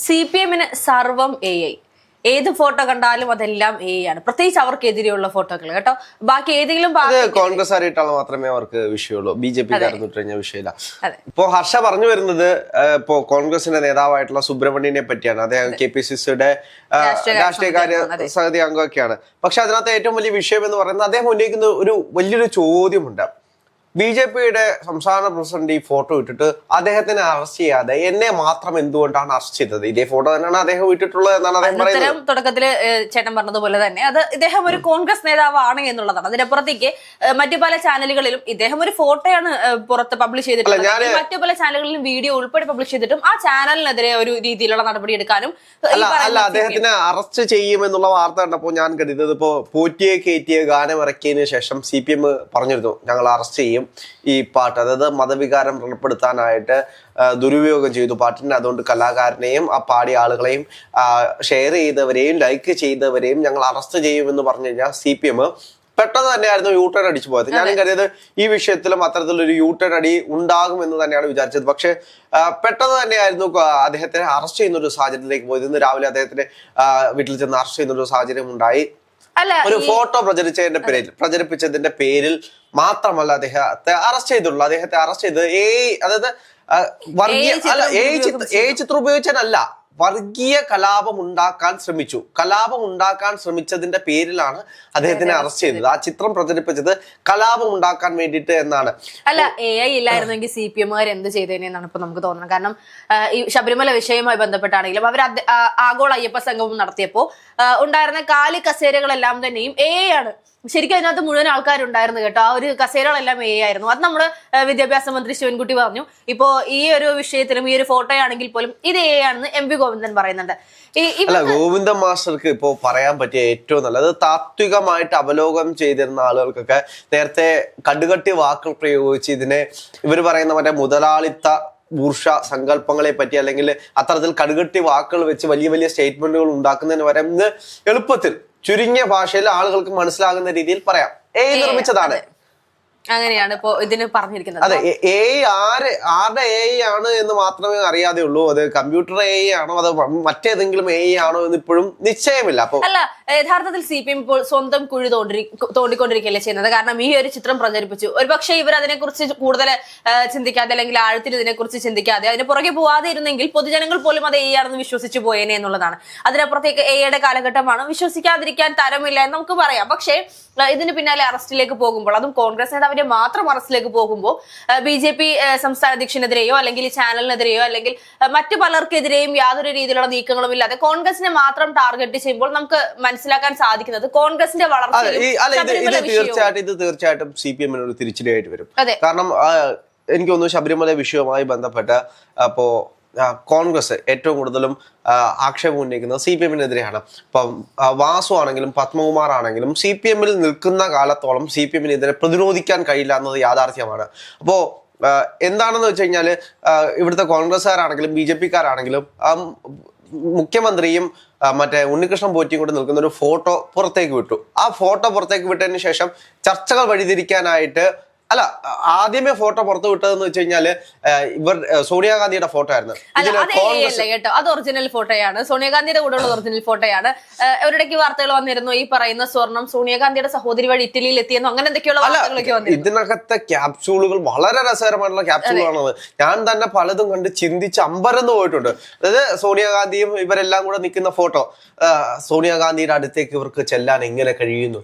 CPM-ന് സർവം AI. ഏത് photo കണ്ടാലും അതെല്ലാം AI ആണ്. പ്രത്യേകിച്ച് അവർക്കെതിരെയുള്ള ഫോട്ടോകൾ കേട്ടോ. ബാക്കി ഏതെങ്കിലും കോൺഗ്രസ് ആയിട്ടാണ് മാത്രമേ അവർക്ക് വിഷയമുള്ളൂ. BJP കഴിഞ്ഞ വിഷയമില്ല. ഇപ്പോ ഹർഷ പറഞ്ഞു വരുന്നത് ഇപ്പോ കോൺഗ്രസിന്റെ നേതാവായിട്ടുള്ള സുബ്രഹ്മണ്യനെ പറ്റിയാണ്. അദ്ദേഹം KPCCയുടെ രാഷ്ട്രീയകാര്യ സമിതി അംഗമൊക്കെയാണ്. പക്ഷെ അതിനകത്ത് ഏറ്റവും വലിയ വിഷയം എന്ന് പറയുന്നത് അദ്ദേഹം ഉന്നയിക്കുന്ന ഒരു വലിയൊരു ചോദ്യമുണ്ട്. BJPയുടെ സംസ്ഥാന പ്രസിഡന്റ് ഈ ഫോട്ടോ ഇട്ടിട്ട് അദ്ദേഹത്തിനെ അറസ്റ്റ് ചെയ്യാതെ എന്നെ മാത്രം എന്തുകൊണ്ടാണ് അറസ്റ്റ് ചെയ്തത്? ഇതേ ഫോട്ടോ തന്നെയാണ് അദ്ദേഹം ഇട്ടിട്ടുള്ളത് എന്നാണ് അദ്ദേഹം പറയുന്നത്. തുടക്കത്തില് ചേട്ടൻ പറഞ്ഞതുപോലെ തന്നെ അത് ഇദ്ദേഹം ഒരു കോൺഗ്രസ് നേതാവാണ് എന്നുള്ളതാണ്. അതിനപ്പുറത്തേക്ക് മറ്റു പല ചാനലുകളിലും ഇദ്ദേഹം ഒരു ഫോട്ടോയാണ് പുറത്ത് പബ്ലിഷ് ചെയ്തിട്ടുള്ളത്. മറ്റു പല ചാനലുകളിലും വീഡിയോ ഉൾപ്പെടെ പബ്ലിഷ് ചെയ്തിട്ടും ആ ചാനലിനെതിരെ ഒരു രീതിയിലുള്ള നടപടി എടുക്കാനും അദ്ദേഹത്തിനെ അറസ്റ്റ് ചെയ്യുമെന്നുള്ള വാർത്ത കണ്ടപ്പോൾ ഞാൻ കരുതുന്നത് ഇപ്പോ പോറ്റിയെ കയറ്റിയ ഗാനം ഇറക്കിയതിനു ശേഷം CPM പറഞ്ഞിരുന്നു ഞങ്ങൾ അറസ്റ്റ് ചെയ്യും ഈ പാട്ട്, അതായത് മതവികാരം വ്രണപ്പെടുത്താനായിട്ട് ദുരുപയോഗം ചെയ്തു പാട്ടിനെ. അതുകൊണ്ട് കലാകാരനെയും ആ പാടിയ ആളുകളെയും ഷെയർ ചെയ്തവരെയും ലൈക്ക് ചെയ്തവരെയും ഞങ്ങൾ അറസ്റ്റ് ചെയ്യുമെന്ന് പറഞ്ഞു കഴിഞ്ഞാൽ CPM പെട്ടെന്ന് തന്നെയായിരുന്നു യൂട്ടേൺ അടിച്ചു പോയത്. ഞാനും കരുതിയത് ഈ വിഷയത്തിലും അത്തരത്തിലൊരു യൂട്ടേൺ അടി ഉണ്ടാകുമെന്ന് തന്നെയാണ് വിചാരിച്ചത്. പക്ഷെ പെട്ടെന്ന് തന്നെയായിരുന്നു അദ്ദേഹത്തെ അറസ്റ്റ് ചെയ്യുന്ന ഒരു സാഹചര്യത്തിലേക്ക് പോയത്. ഇന്ന് രാവിലെ അദ്ദേഹത്തിന്റെ വീട്ടിൽ ചെന്ന് അറസ്റ്റ് ചെയ്യുന്ന ഒരു സാഹചര്യം ഉണ്ടായി. ഒരു ഫോട്ടോ പ്രചരിപ്പിച്ചതിന്റെ പേരിൽ മാത്രമല്ല അദ്ദേഹത്തെ അറസ്റ്റ് ചെയ്തുള്ളൂ. അദ്ദേഹത്തെ അറസ്റ്റ് ചെയ്തത് അതായത് ചിത്രം ഉപയോഗിച്ചതല്ല, വർഗീയ കലാപം ഉണ്ടാക്കാൻ ശ്രമിച്ചു. കലാപം ഉണ്ടാക്കാൻ ശ്രമിച്ചതിന്റെ പേരിലാണ് അദ്ദേഹത്തിനെ അറസ്റ്റ് ചെയ്തത്. ആ ചിത്രം പ്രചരിപ്പിച്ചത് കലാപം ഉണ്ടാക്കാൻ വേണ്ടിയിട്ട് എന്നാണ്. അല്ല, AI ഇല്ലായിരുന്നെങ്കിൽ CPM-കാർ എന്ത് ചെയ്തേനെന്നാണ് ഇപ്പൊ നമുക്ക് തോന്നുന്നത്. കാരണം ഈ ശബരിമല വിഷയവുമായി ബന്ധപ്പെട്ടാണെങ്കിലും അവർ ആഗോള അയ്യപ്പ സംഗമം നടത്തിയപ്പോ ഉണ്ടായിരുന്ന കാലി കസേരകളെല്ലാം തന്നെയും AI ആണ്. ശരിക്കും അതിനകത്ത് മുഴുവൻ ആൾക്കാരുണ്ടായിരുന്നു കേട്ടോ. ആ ഒരു കസേരകളെല്ലാം AI ആയിരുന്നു. അത് നമ്മുടെ വിദ്യാഭ്യാസ മന്ത്രി ശിവൻകുട്ടി പറഞ്ഞു. ഇപ്പോ ഈ ഒരു വിഷയത്തിലും ഈ ഒരു ഫോട്ടോയാണെങ്കിൽ പോലും ഇത് AI ആണെന്ന് MV ഗോവിന്ദൻ പറയുന്നുണ്ട്. ഗോവിന്ദൻ മാസ്റ്റർക്ക് ഇപ്പോ പറയാൻ പറ്റിയ ഏറ്റവും നല്ലത് താത്വികമായിട്ട് അവലോകനം ചെയ്തിരുന്ന ആളുകൾക്കൊക്കെ നേരത്തെ കടുകട്ടി വാക്കുകൾ പ്രയോഗിച്ച് ഇതിനെ ഇവർ പറയുന്ന മറ്റേ മുതലാളിത്ത ബൂർഷ സങ്കല്പങ്ങളെ പറ്റി അല്ലെങ്കിൽ അത്തരത്തിൽ കടുകട്ടി വാക്കുകൾ വെച്ച് വലിയ വലിയ സ്റ്റേറ്റ്മെന്റുകൾ ഉണ്ടാക്കുന്നതിന് വരെ എളുപ്പത്തിൽ ചുരുങ്ങിയ ഭാഷയിൽ ആളുകൾക്ക് മനസ്സിലാകുന്ന രീതിയിൽ പറയാം. നിർമ്മിച്ചതാണ്. അങ്ങനെയാണ് ഇപ്പോ ഇതിന് പറഞ്ഞിരിക്കുന്നത്. അതെ, ആരുടെ AI ആണ് എന്ന് മാത്രമേ അറിയാതെ ഉള്ളൂ. അത് കമ്പ്യൂട്ടർ AI ആണോ അത് മറ്റേതെങ്കിലും AI ആണോ എന്ന് ഇപ്പോഴും നിശ്ചയമില്ല. അപ്പൊ അല്ല, യഥാർത്ഥത്തിൽ CPM ഇപ്പോൾ സ്വന്തം കുഴി തോണ്ടിക്കൊണ്ടിരിക്കുകയല്ലേ ചെയ്യുന്നത്. കാരണം ഈ ഒരു ചിത്രം പ്രചരിപ്പിച്ചു. ഒരുപക്ഷെ ഇവർ അതിനെക്കുറിച്ച് കൂടുതൽ ചിന്തിക്കാതെ അല്ലെങ്കിൽ ആഴത്തിൽ ഇതിനെക്കുറിച്ച് ചിന്തിക്കാതെ അതിന് പുറകെ പോവാതെ ഇരുന്നെങ്കിൽ പൊതുജനങ്ങൾ പോലും അത് AI ആണെന്ന് വിശ്വസിച്ചു പോയേനെ എന്നുള്ളതാണ്. അതിനപ്പുറത്തേക്ക് AI-യുടെ കാലഘട്ടമാണ്, വിശ്വസിക്കാതിരിക്കാൻ തരമില്ല എന്ന് നമുക്ക് പറയാം. പക്ഷേ ഇതിന് പിന്നാലെ അറസ്റ്റിലേക്ക് പോകുമ്പോൾ, അതും കോൺഗ്രസ് നേതാവിന്റെ മാത്രം അറസ്റ്റിലേക്ക് പോകുമ്പോൾ BJP സംസ്ഥാന അധ്യക്ഷനെതിരെയോ അല്ലെങ്കിൽ ഈ ചാനലിനെതിരെയോ അല്ലെങ്കിൽ മറ്റു പലർക്കെതിരെയും യാതൊരു രീതിയിലുള്ള നീക്കങ്ങളും ഇല്ലാതെ കോൺഗ്രസിനെ മാത്രം ടാർഗറ്റ് ചെയ്യുമ്പോൾ നമുക്ക് മനസ്സിലാക്കാൻ സാധിക്കുന്നത് കോൺഗ്രസിന്റെ വളർച്ച തീർച്ചയായിട്ടും CPM-നോട് തിരിച്ചടിയായിട്ട് വരും. കാരണം എനിക്ക് തോന്നുന്നു ശബരിമല വിഷയവുമായി ബന്ധപ്പെട്ട അപ്പോ കോൺഗ്രസ് ഏറ്റവും കൂടുതലും ആക്ഷേപം ഉന്നയിക്കുന്നത് CPM-നെതിരെയാണ്. ഇപ്പം വാസു ആണെങ്കിലും പത്മകുമാർ ആണെങ്കിലും CPM-ൽ നിൽക്കുന്ന കാലത്തോളം CPM-ന് ഇതിനെ പ്രതിരോധിക്കാൻ കഴിയില്ല എന്നത് യാഥാർത്ഥ്യമാണ്. അപ്പോ എന്താണെന്ന് വെച്ച് കഴിഞ്ഞാല് ഇവിടുത്തെ കോൺഗ്രസ്സുകാരാണെങ്കിലും BJP-കാരാണെങ്കിലും മുഖ്യമന്ത്രിയും മറ്റേ ഉണ്ണികൃഷ്ണൻ പോറ്റിയും കൂടെ നിൽക്കുന്ന ഒരു ഫോട്ടോ പുറത്തേക്ക് വിട്ടു. ആ ഫോട്ടോ പുറത്തേക്ക് വിട്ടതിന് ശേഷം ചർച്ചകൾ വഴിതിരിക്കാനായിട്ട് ആദ്യമേ ഫോട്ടോ പുറത്തു വിട്ടതെന്ന് വെച്ച് കഴിഞ്ഞാല് സോണിയാഗാന്ധിയുടെ ഫോട്ടോ ആയിരുന്നു. കേട്ടോ, അത് ഒറിജിനൽ ഫോട്ടോയാണ്. സോണിയാഗാന്ധിയുടെ കൂടെ ഉള്ള ഒറിജിനൽ ഫോട്ടോയാണ്. ഒരിടയ്ക്ക് വാർത്തകൾ വന്നിരുന്നു ഈ പറയുന്ന സ്വർണം സോണിയാഗാന്ധിയുടെ സഹോദരി വഴി ഇറ്റലിയിൽ എത്തിയെന്നോ അങ്ങനെ എന്തൊക്കെയുള്ള വാർത്തകളൊക്കെ വന്നു. ഇതിനകത്തെ ക്യാപ്സ്യൂളുകൾ വളരെ രസകരമായിട്ടുള്ള ക്യാപ്സ്യൂളാണത്. ഞാൻ തന്നെ പലതും കണ്ട് ചിന്തിച്ച് അമ്പരന്ന് പോയിട്ടുണ്ട്. അതായത് സോണിയാഗാന്ധിയും ഇവരെല്ലാം കൂടെ നിൽക്കുന്ന ഫോട്ടോ, സോണിയാഗാന്ധിയുടെ അടുത്തേക്ക് ഇവർക്ക് ചെല്ലാൻ എങ്ങനെ കഴിയുന്നു,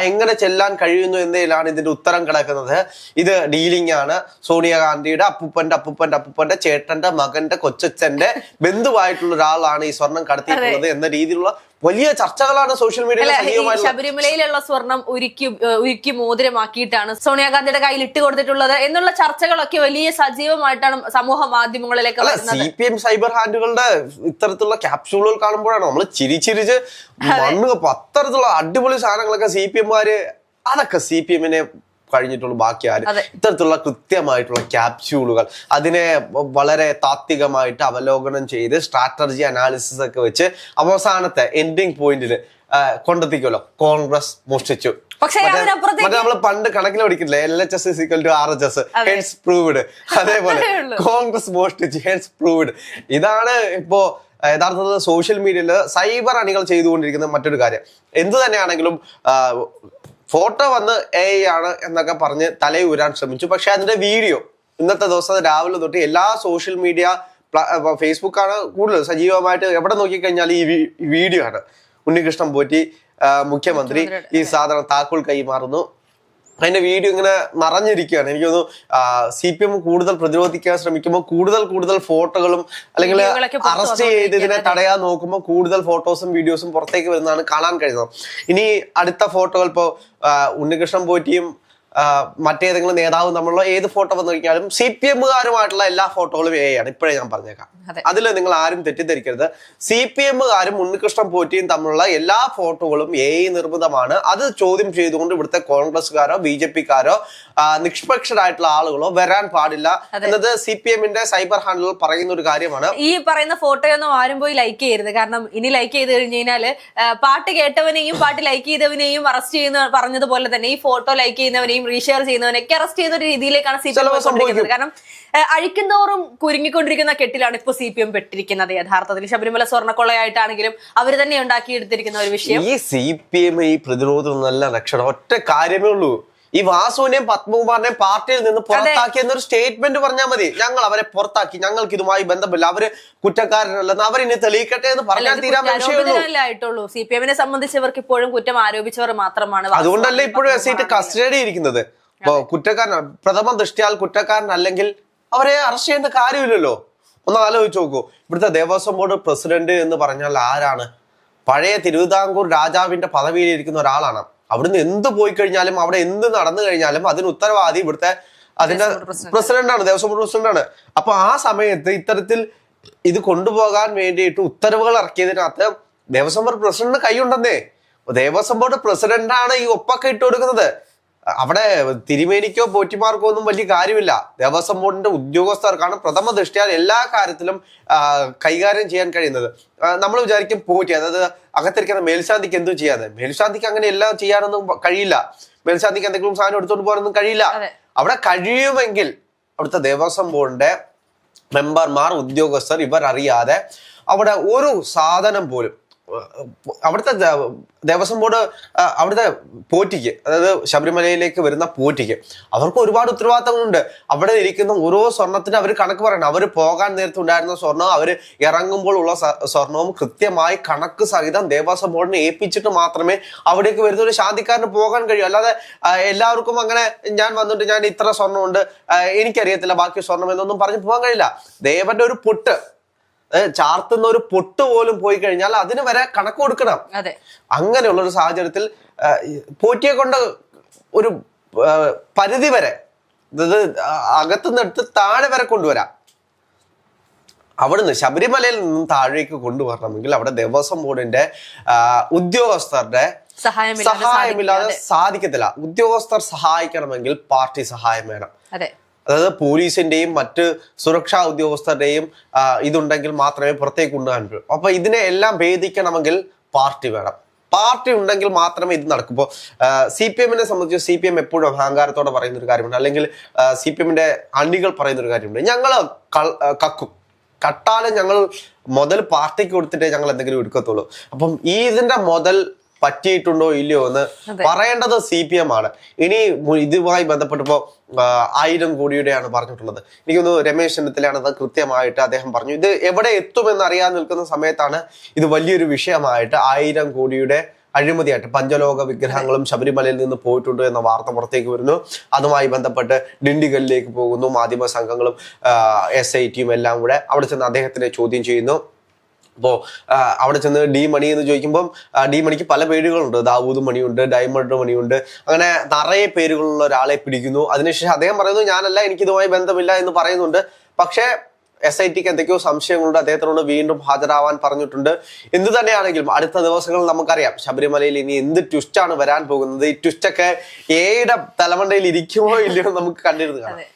എങ്ങനെ ചെല്ലാൻ കഴിയുന്നു എന്നതിലാണ് ഇതിന്റെ ഉത്തരം കിടക്കുന്നത്. ഇത് ഡീലിംഗ് ആണ്. സോണിയാഗാന്ധിയുടെ അപ്പൂപ്പന്റെ ചേട്ടന്റെ മകന്റെ കൊച്ചച്ഛന്റെ ബന്ധുവായിട്ടുള്ള ഒരാളാണ് ഈ സ്വർണം കടത്തിയിട്ടുള്ളത് എന്ന രീതിയിലുള്ള വലിയ ചർച്ചകളാണ് സോഷ്യൽ മീഡിയയിൽ. ശബരിമലയിലുള്ള സ്വർണം ഉരുക്കി മോതിരമാക്കിയിട്ടാണ് സോണിയാഗാന്ധിയുടെ കയ്യിൽ ഇട്ട് കൊടുത്തിട്ടുള്ളത് എന്നുള്ള ചർച്ചകളൊക്കെ വലിയ സജീവമായിട്ടാണ് സമൂഹ മാധ്യമങ്ങളിലേക്ക് വരുന്നത്. CPM സൈബർ ഹാൻഡുകളുടെ ഇത്തരത്തിലുള്ള ക്യാപ്സ്യൂളുകൾ കാണുമ്പോഴാണ് നമ്മൾ ചിരിച്ച് മണ്ണ് അത്തരത്തിലുള്ള അടിപൊളി സാധനങ്ങളൊക്കെ CPM-മാര് അതൊക്കെ CPM-നെ കഴിഞ്ഞിട്ടുള്ളൂ. ബാക്കി ആര് ഇത്തരത്തിലുള്ള കൃത്യമായിട്ടുള്ള ക്യാപ്സ്യൂളുകൾ അതിനെ വളരെ താത്വികമായിട്ട് അവലോകനം ചെയ്ത് സ്ട്രാറ്റജി അനാലിസിസ് ഒക്കെ വെച്ച് അവസാനത്തെ എൻഡിങ് പോയിന്റിൽ കൊണ്ടെത്തിക്കുമല്ലോ. കോൺഗ്രസ് മോഷ്ടിച്ചു. നമ്മൾ പണ്ട് കണക്കിൽ പഠിക്കില്ലേ, LHS = RHS, ഹെൻസ് പ്രൂവ്ഡ്. അതേപോലെ കോൺഗ്രസ് മോഷ്ടിച്ചു, ഹെൻസ് പ്രൂവ്ഡ്. ഇതാണ് ഇപ്പോ യഥാർത്ഥത്തിൽ സോഷ്യൽ മീഡിയയിൽ സൈബർ അണികൾ ചെയ്തുകൊണ്ടിരിക്കുന്ന മറ്റൊരു കാര്യം. എന്ത് തന്നെയാണെങ്കിലും ഫോട്ടോ വന്ന് ആണ് എന്നൊക്കെ പറഞ്ഞ് തലയൂരാൻ ശ്രമിച്ചു. പക്ഷെ അതിന്റെ വീഡിയോ ഇന്നത്തെ ദിവസം രാവിലെ തൊട്ട് എല്ലാ സോഷ്യൽ മീഡിയ ഫേസ്ബുക്കാണ് കൂടുതൽ സജീവമായിട്ട് എവിടെ നോക്കിക്കഴിഞ്ഞാൽ ഈ വീഡിയോ ആണ്. ഉണ്ണികൃഷ്ണൻ പോറ്റി മുഖ്യമന്ത്രി ഈ സാധനം താക്കോൽ കൈമാറുന്നു. അതിന്റെ വീഡിയോ ഇങ്ങനെ മറഞ്ഞിരിക്കുകയാണ്. എനിക്ക് തോന്നുന്നു CPM കൂടുതൽ പ്രതിരോധിക്കാൻ ശ്രമിക്കുമ്പോൾ കൂടുതൽ ഫോട്ടോകളും അല്ലെങ്കിൽ അറസ്റ്റ് ചെയ്ത് ഇതിനെ തടയാൻ നോക്കുമ്പോൾ കൂടുതൽ ഫോട്ടോസും വീഡിയോസും പുറത്തേക്ക് വരുന്നതാണ് കാണാൻ കഴിയുന്നത്. ഇനി അടുത്ത ഫോട്ടോകൾ ഇപ്പോ ഉണ്ണികൃഷ്ണൻ പോറ്റിയും മറ്റേതെങ്കിലും നേതാവും തമ്മിലുള്ള ഏത് ഫോട്ടോ വന്നു കഴിഞ്ഞാലും CPMകാരുമായിട്ടുള്ള എല്ലാ ഫോട്ടോകളും ആണ്. ഇപ്പോഴേ ഞാൻ പറഞ്ഞേക്കാം, അതിൽ നിങ്ങൾ ആരും തെറ്റിദ്ധരിക്കരുത്. CPMകാരും ഉണ്ണികൃഷ്ണൻ പോറ്റിയും തമ്മിലുള്ള എല്ലാ ഫോട്ടോകളും നിർമ്മിതമാണ്. അത് ചോദ്യം ചെയ്തുകൊണ്ട് ഇവിടുത്തെ കോൺഗ്രസ്സുകാരോ BJPക്കാരോ നിഷ്പക്ഷരായിട്ടുള്ള ആളുകളോ വരാൻ പാടില്ല എന്നത് CPMന്റെ സൈബർ ഹാൻഡിൽ പറയുന്ന ഒരു കാര്യമാണ്. ഈ പറയുന്ന ഫോട്ടോയൊന്നും ആരും പോയി ലൈക്ക് ചെയ്യരുത്. കാരണം ഇനി ലൈക്ക് ചെയ്ത് കഴിഞ്ഞു കഴിഞ്ഞാല് പാട്ട് കേട്ടവനെയും പാട്ട് ലൈക്ക് ചെയ്തവനെയും അറസ്റ്റ് ചെയ്യുന്ന പറഞ്ഞതുപോലെ തന്നെ ഈ ഫോട്ടോ ലൈക്ക് ചെയ്യുന്നവനെയും റീഷെയർ ചെയ്യുന്നവനൊക്കെ അറസ്റ്റ് ചെയ്യുന്ന ഒരു രീതിയിലേക്കാണ് CPM കൊണ്ടിരിക്കുന്നത്. കാരണം അഴിക്കുന്നോറും കുരുങ്ങിക്കൊണ്ടിരിക്കുന്ന കെട്ടിലാണ് ഇപ്പൊ CPM പെട്ടിരിക്കുന്നത്. യഥാർത്ഥത്തിൽ ശബരിമല സ്വർണ്ണക്കൊള്ളയായിട്ടാണെങ്കിലും അവർ തന്നെ ഉണ്ടാക്കിയെടുത്തിരിക്കുന്ന ഒരു വിഷയം. ഈ CPM ഈ പ്രതിരോധം നല്ല രക്ഷണം ഒറ്റ കാര്യമേ ഉള്ളൂ. ഈ വാസുവിനെയും പത്മകുമാറിനെയും പാർട്ടിയിൽ നിന്ന് പുറത്താക്കി എന്നൊരു സ്റ്റേറ്റ്മെന്റ് പറഞ്ഞാൽ മതി. ഞങ്ങൾ അവരെ പുറത്താക്കി, ഞങ്ങൾക്ക് ഇതുമായി ബന്ധമില്ല, അവര് കുറ്റക്കാരനല്ലെന്ന് അവരിനി തെളിയിക്കട്ടെ എന്ന് പറഞ്ഞാൽ തീരാൻ ആയിട്ടുള്ളൂ. CPMനെ സംബന്ധിച്ച് ഇവർക്ക് ഇപ്പോഴും കുറ്റം ആരോപിച്ചവർ മാത്രമാണ്. അതുകൊണ്ടല്ലേ ഇപ്പോഴും SIT കസ്റ്റഡി ഇരിക്കുന്നത്. ഇപ്പൊ കുറ്റക്കാരൻ പ്രഥമ ദൃഷ്ടിയാൽ കുറ്റക്കാരൻ അല്ലെങ്കിൽ അവരെ അറസ്റ്റ് ചെയ്യേണ്ട കാര്യമില്ലല്ലോ. ഒന്ന് ആലോചിച്ച് നോക്കൂ. ഇവിടുത്തെ ദേവസ്വം ബോർഡ് പ്രസിഡന്റ് എന്ന് പറഞ്ഞാൽ ആരാണ്? പഴയ തിരുവിതാംകൂർ രാജാവിന്റെ പദവിയിൽ ഇരിക്കുന്ന ഒരാളാണ്. അവിടുന്ന് എന്ത് പോയി കഴിഞ്ഞാലും അവിടെ എന്ത് നടന്നു കഴിഞ്ഞാലും അതിന് ഉത്തരവാദി ഇവിടുത്തെ അതിന്റെ പ്രസിഡന്റാണ്, ദേവസ്വം ബോർഡ് പ്രസിഡന്റാണ്. അപ്പൊ ആ സമയത്ത് ഇത്തരത്തിൽ ഇത് കൊണ്ടുപോകാൻ വേണ്ടിയിട്ട് ഉത്തരവുകൾ ഇറക്കിയതിനകത്ത് ദേവസ്വം ബോർഡ് പ്രസിഡന്റിന് കൈയുണ്ടെന്നേ. ദേവസ്വം ബോർഡ് പ്രസിഡന്റാണ് ഈ ഒപ്പൊക്കെ ഇട്ട് കൊടുക്കുന്നത്. അവിടെ തിരുമേനിക്കോ പോറ്റിമാർക്കോ ഒന്നും വലിയ കാര്യമില്ല. ദേവസ്വം ബോർഡിന്റെ ഉദ്യോഗസ്ഥർക്കാണ് പ്രഥമ ദൃഷ്ടിയാൽ എല്ലാ കാര്യത്തിലും കൈകാര്യം ചെയ്യാൻ കഴിയുന്നത്. നമ്മൾ വിചാരിക്കും പോറ്റി, അതായത് അകത്തിരിക്കുന്ന മേൽശാന്തിക്ക് എന്തും ചെയ്യാതെ. മേൽശാന്തിക്ക് അങ്ങനെ എല്ലാം ചെയ്യാനൊന്നും കഴിയില്ല. മേൽശാന്തിക്ക് എന്തെങ്കിലും സാധനം എടുത്തോണ്ട് പോകാനൊന്നും കഴിയില്ല. അവിടെ കഴിയുമെങ്കിൽ അവിടുത്തെ ദേവസ്വം ബോർഡിന്റെ മെമ്പർമാർ, ഉദ്യോഗസ്ഥർ ഇവർ അറിയാതെ അവിടെ ഒരു സാധനം പോലും അവിടുത്തെ ദേവസ്വം ബോർഡ് അവിടുത്തെ പോറ്റിക്ക്, അതായത് ശബരിമലയിലേക്ക് വരുന്ന പോറ്റിക്ക് അവർക്ക് ഒരുപാട് ഉത്തരവാദിത്തങ്ങളുണ്ട്. അവിടെ ഇരിക്കുന്ന ഓരോ സ്വർണത്തിന് അവർ കണക്ക് പറയണം. അവർ പോകാൻ നേരത്തെ ഉണ്ടായിരുന്ന സ്വർണം, അവർ ഇറങ്ങുമ്പോൾ ഉള്ള സ്വർണവും കൃത്യമായി കണക്ക് സഹിതം ദേവസ്വം ബോർഡിനെ ഏൽപ്പിച്ചിട്ട് മാത്രമേ അവിടേക്ക് വരുന്ന ഒരു ശാന്തിക്കാരന് പോകാൻ കഴിയൂ. അല്ലാതെ എല്ലാവർക്കും അങ്ങനെ ഞാൻ വന്നിട്ട് ഞാൻ ഇത്ര സ്വർണ്ണമുണ്ട് എനിക്കറിയത്തില്ല ബാക്കി സ്വർണം എന്നൊന്നും പറഞ്ഞ് പോകാൻ കഴിയില്ല. ദേവന്റെ ഒരു പൊട്ട് ചാർത്തുന്ന ഒരു പൊട്ട് പോലും പോയി കഴിഞ്ഞാൽ അതിന് വരെ കണക്ക് കൊടുക്കണം. അങ്ങനെയുള്ള ഒരു സാഹചര്യത്തിൽ പോറ്റിയെ കൊണ്ട് ഒരു പരിധി വരെ, അതായത് അകത്തുനിന്ന് എടുത്ത് താഴെ വരെ കൊണ്ടുവരാം. അവിടുന്ന് ശബരിമലയിൽ നിന്നും താഴേക്ക് കൊണ്ടുവരണമെങ്കിൽ അവിടെ ദേവസ്വം ബോർഡിന്റെ ഉദ്യോഗസ്ഥരുടെ സഹായമില്ലാതെ സാധിക്കത്തില്ല. ഉദ്യോഗസ്ഥർ സഹായിക്കണമെങ്കിൽ പാർട്ടി സഹായം വേണം. അതായത് പോലീസിന്റെയും മറ്റ് സുരക്ഷാ ഉദ്യോഗസ്ഥരുടെയും ഇതുണ്ടെങ്കിൽ മാത്രമേ പുറത്തേക്ക് കൊണ്ടുപോകാൻ പറ്റൂ. അപ്പൊ ഇതിനെ എല്ലാം ഭേദിക്കണമെങ്കിൽ പാർട്ടി വേണം. പാർട്ടി ഉണ്ടെങ്കിൽ മാത്രമേ ഇത് നടക്കൂ. ഇപ്പോൾ CPMനെ സംബന്ധിച്ച് CPM എപ്പോഴും അഹങ്കാരത്തോടെ പറയുന്ന ഒരു കാര്യമുണ്ട്, അല്ലെങ്കിൽ CPMന്റെ അണികൾ പറയുന്ന ഒരു കാര്യമുണ്ട്. ഞങ്ങൾ കക്കും, കട്ടാലും ഞങ്ങൾ മുതൽ പാർട്ടിക്ക് കൊടുത്തിട്ടേ ഞങ്ങൾ എന്തെങ്കിലും എടുക്കത്തുള്ളൂ. അപ്പം ഇതിന്റെ മുതൽ പറ്റിയിട്ടുണ്ടോ ഇല്ലയോ എന്ന് പറയേണ്ടത് CPM ആണ്. ഇനി ഇതുമായി ബന്ധപ്പെട്ടപ്പോ 1000 കോടിയുടെയാണ് പറഞ്ഞിട്ടുള്ളത്. എനിക്കൊന്ന് രമേശ് ചെന്നിത്തലയാണ് അത് കൃത്യമായിട്ട് അദ്ദേഹം പറഞ്ഞു. ഇത് എവിടെ എത്തുമെന്ന് അറിയാൻ നിൽക്കുന്ന സമയത്താണ് ഇത് വലിയൊരു വിഷയമായിട്ട് 1000 കോടിയുടെ അഴിമതിയായിട്ട് പഞ്ചലോക വിഗ്രഹങ്ങളും ശബരിമലയിൽ നിന്ന് പോയിട്ടുണ്ട് എന്ന വാർത്ത പുറത്തേക്ക് വരുന്നു. അതുമായി ബന്ധപ്പെട്ട് ഡിണ്ടിഗലിലേക്ക് പോകുന്നു. മാധ്യമ സംഘങ്ങളും SITയും എല്ലാം കൂടെ അവിടെ ചെന്ന് അദ്ദേഹത്തിനെ ചോദ്യം ചെയ്യുന്നു. അപ്പോൾ അവിടെ ചെന്ന് ഡി മണി എന്ന് ചോദിക്കുമ്പം ഡി മണിക്ക് പല പേരുകളുണ്ട്. ദാവൂദ് മണിയുണ്ട്, ഡയമണ്ട് മണിയുണ്ട്, അങ്ങനെ നിറയെ പേരുകളുള്ള ഒരാളെ പിടിക്കുന്നു. അതിനുശേഷം അദ്ദേഹം പറയുന്നു ഞാനല്ല, എനിക്കിതുമായി ബന്ധമില്ല എന്ന് പറയുന്നുണ്ട്. പക്ഷേ SITക്ക് എന്തൊക്കെയോ സംശയങ്ങളുണ്ട്. അദ്ദേഹത്തിനോട് വീണ്ടും ഹാജരാവാൻ പറഞ്ഞിട്ടുണ്ട്. എന്ത് തന്നെയാണെങ്കിലും അടുത്ത ദിവസങ്ങളിൽ നമുക്കറിയാം ശബരിമലയിൽ ഇനി എന്ത് ട്വിസ്റ്റാണ് വരാൻ പോകുന്നത്. ഈ ട്വിസ്റ്റൊക്കെ ഏയുടെ തലമണ്ടയിൽ ഇരിക്കുമോ ഇല്ലയോ നമുക്ക് കണ്ടിരുന്നു കാണാം.